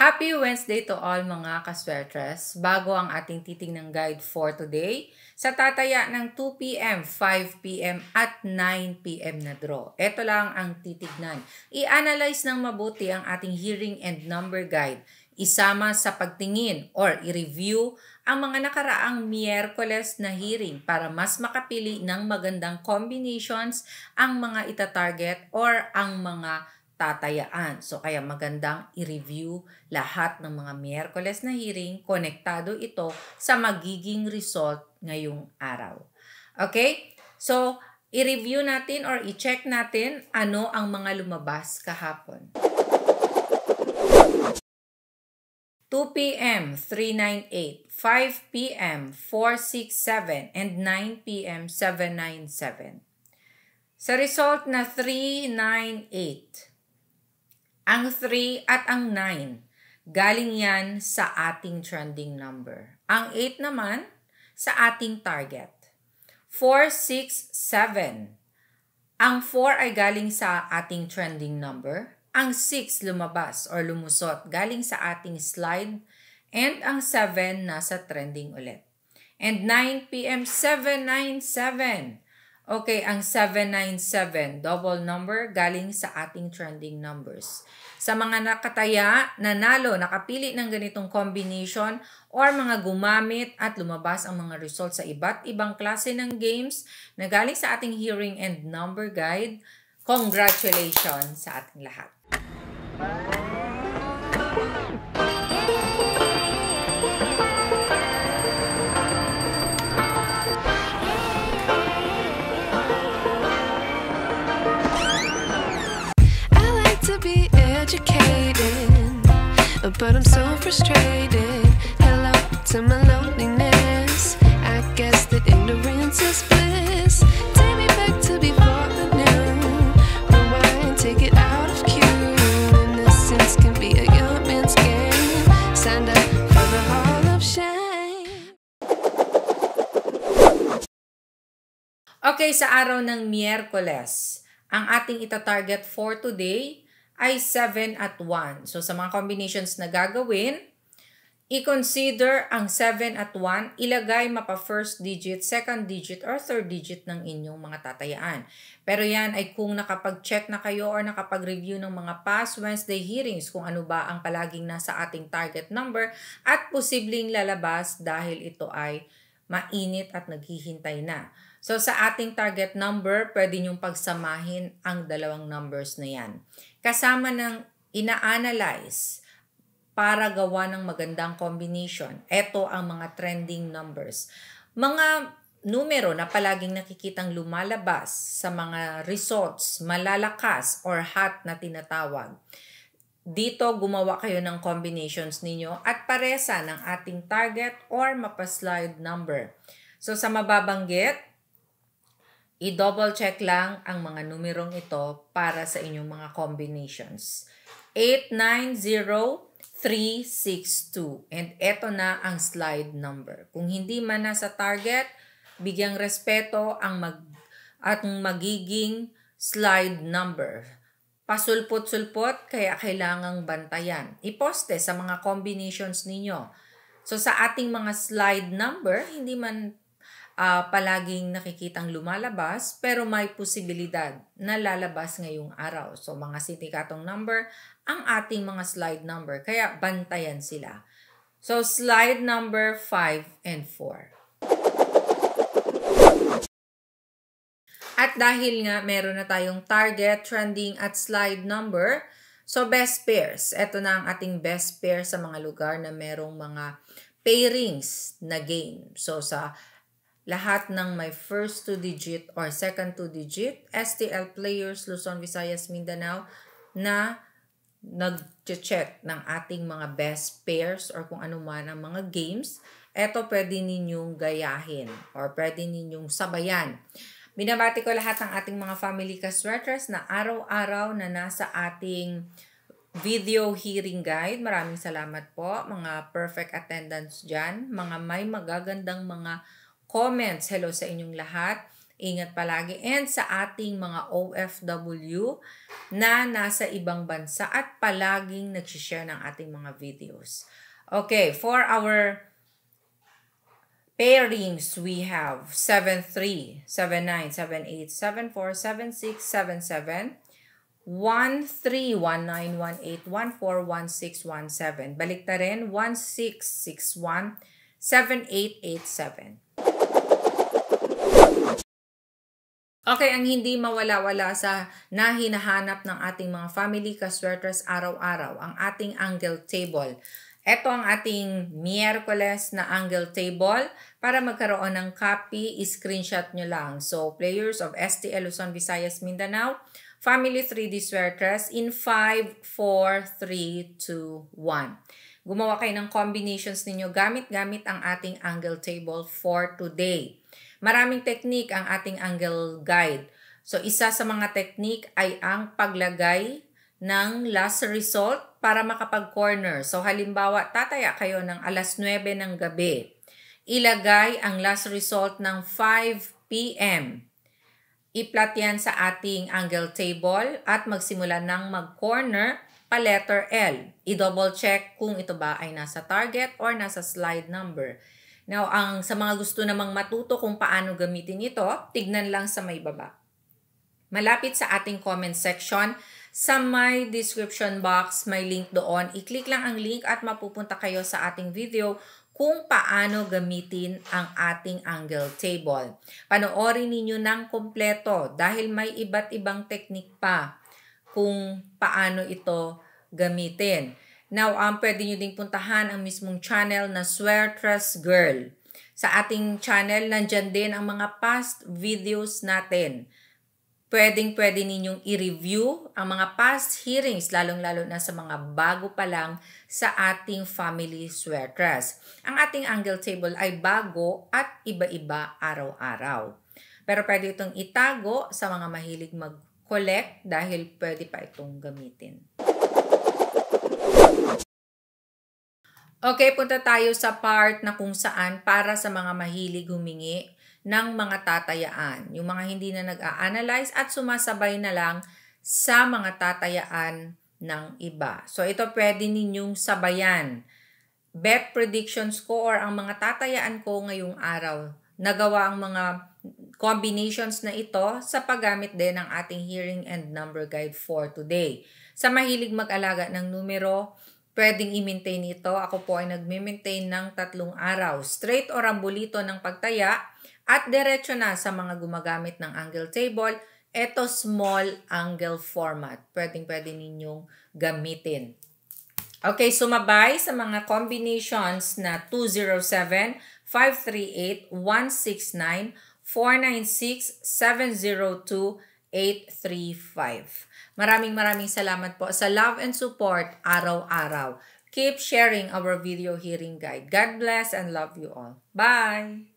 Happy Wednesday to all mga kaswertres. Bago ang ating titingnang guide for today, sa tataya ng 2 p.m., 5 p.m. at 9 p.m. na draw. Ito lang ang titignan. I-analyze ng mabuti ang ating hearing and number guide. Isama sa pagtingin or i-review ang mga nakaraang Miyerkules na hearing para mas makapili ng magandang combinations ang mga itatarget or ang mga tatayaan. So kaya magandang i-review lahat ng mga Miyerkules na hearing, konektado ito sa magiging result ngayong araw. Okay? So, i-review natin or i-check natin ano ang mga lumabas kahapon. 2 p.m. 398, 5 p.m. 467, and 9 p.m. 797. Sa result na 398, ang 3 at ang 9, galing yan sa ating trending number. Ang 8 naman, sa ating target. 4, 6, 7. Ang 4 ay galing sa ating trending number. Ang 6 lumabas or lumusot galing sa ating slide. And ang 7 nasa trending ulit. And 9 p.m. 797. Okay, ang 797, double number, galing sa ating trending numbers. Sa mga nakataya, nanalo, nakapili ng ganitong combination or mga gumamit at lumabas ang mga results sa iba't ibang klase ng games na galing sa ating hearing and number guide, congratulations sa ating lahat. But I'm so frustrated. Hello to my loneliness. I guess that ignorance is bliss. Take me back to before the new. Rewind, take it out of cue. Innocence can be a young man's game. Signed up for the hall of shame. Okay, sa araw ng Miyerkules, ang ating ita-target for today ay 7 at 1. So sa mga combinations na gagawin, i-consider ang 7 at 1, ilagay mapa first digit, second digit, or third digit ng inyong mga tatayaan. Pero yan ay kung nakapag-check na kayo or nakapag-review ng mga past Wednesday hearings kung ano ba ang palaging nasa ating target number at posibleng lalabas dahil ito ay mainit at naghihintay na. So sa ating target number, pwede nyong pagsamahin ang dalawang numbers na yan. Kasama ng ina-analyze para gawa ng magandang combination. Ito ang mga trending numbers. Mga numero na palaging nakikitang lumalabas sa mga results, malalakas or hot na tinatawag. Dito, gumawa kayo ng combinations ninyo at paresa ng ating target or mapaslide number. So sa mababanggit, i-double check lang ang mga numerong ito para sa inyong mga combinations. 890362. And ito na ang slide number. Kung hindi man nasa target, bigyang respeto ang magiging slide number. Pasulpot-sulpot, kaya kailangang bantayan. Iposte sa mga combinations ninyo. So sa ating mga slide number, hindi man palaging nakikitang lumalabas, pero may posibilidad na lalabas ngayong araw. So, mga sindikatong number, ang ating mga slide number. Kaya, bantayan sila. So, slide number 5 and 4. At dahil nga meron na tayong target, trending, at slide number, so best pairs. Ito na ang ating best pair sa mga lugar na merong mga pairings na game. So, sa lahat ng may first 2-digit or second 2-digit, STL players, Luzon, Visayas, Mindanao, na nag-check ng ating mga best pairs or kung ano man ang mga games, eto pwede ninyong gayahin or pwede ninyong sabayan. Binabati ko lahat ng ating mga family kaswertres na araw-araw na nasa ating video hearing guide. Maraming salamat po, mga perfect attendance dyan, mga may magagandang mga comments. Hello sa inyong lahat. Ingat palagi. And sa ating mga OFW na nasa ibang bansa at palaging nagsishare ng ating mga videos. Okay, for our pairings, we have 7-3, 7-9, 7-8, 7-4, 7-6, 7-7, 1-3, 1-9, 1-8, 1-4, 1-6, 1-7. Balik na rin, 1-6, 6-1, 7-8, 8-7. Okay, ang hindi mawala-wala sa hinahanap ng ating mga family kaswertres araw-araw, ang ating angle table. Ito ang ating Miyerkules na angle table. Para magkaroon ng copy, screenshot nyo lang. So, players of STL Luzon, Visayas, Mindanao, family 3D swertres in 5, 4, 3, 2, 1. Gumawa kayo ng combinations ninyo gamit ang ating angle table for today. Maraming technique ang ating angle guide. So, isa sa mga technique ay ang paglagay ng last result para makapag-corner. So, halimbawa, tataya kayo ng alas 9 ng gabi. Ilagay ang last result ng 5 p.m. I-plot yan sa ating angle table at magsimula ng mag-corner pa letter L. I-double check kung ito ba ay nasa target or nasa slide number. Now, sa mga gusto namang matuto kung paano gamitin ito, tignan lang sa may baba. Malapit sa ating comment section, sa may description box, may link doon. I-click lang ang link at mapupunta kayo sa ating video kung paano gamitin ang ating angle table. Panoorin ninyo ng kompleto dahil may iba't ibang technique pa kung paano ito gamitin. Now, pwede nyo ding puntahan ang mismong channel na Swertres Girl. Sa ating channel, nandyan din ang mga past videos natin. Pwede ninyong i-review ang mga past hearings, lalong-lalo na sa mga bago pa lang sa ating family swertres. Ang ating angle table ay bago at iba-iba araw-araw. Pero pwede itong itago sa mga mahilig mag-collect dahil pwede pa itong gamitin. Okay, punta tayo sa part na kung saan para sa mga mahilig humingi ng mga tatayaan. Yung mga hindi na nag-a-analyze at sumasabay na lang sa mga tatayaan ng iba. So, ito pwede ninyong sabayan. Bet predictions ko or ang mga tatayaan ko ngayong araw. Nagawa ang mga combinations na ito sa paggamit din ng ating hearing and number guide for today. Sa mahilig mag-alaga ng numero, pwedeng i-maintain ito. Ako po ay nag-maintain ng 3 araw. Straight o rambolito ng pagtaya at diretso na sa mga gumagamit ng angle table. Ito small angle format. Pwede ninyong gamitin. Okay, sumabay sa mga combinations na 207, 538, 169, 496, 702, 835. Maraming salamat po sa love and support araw-araw. Keep sharing our video hearing guide. God bless and love you all. Bye!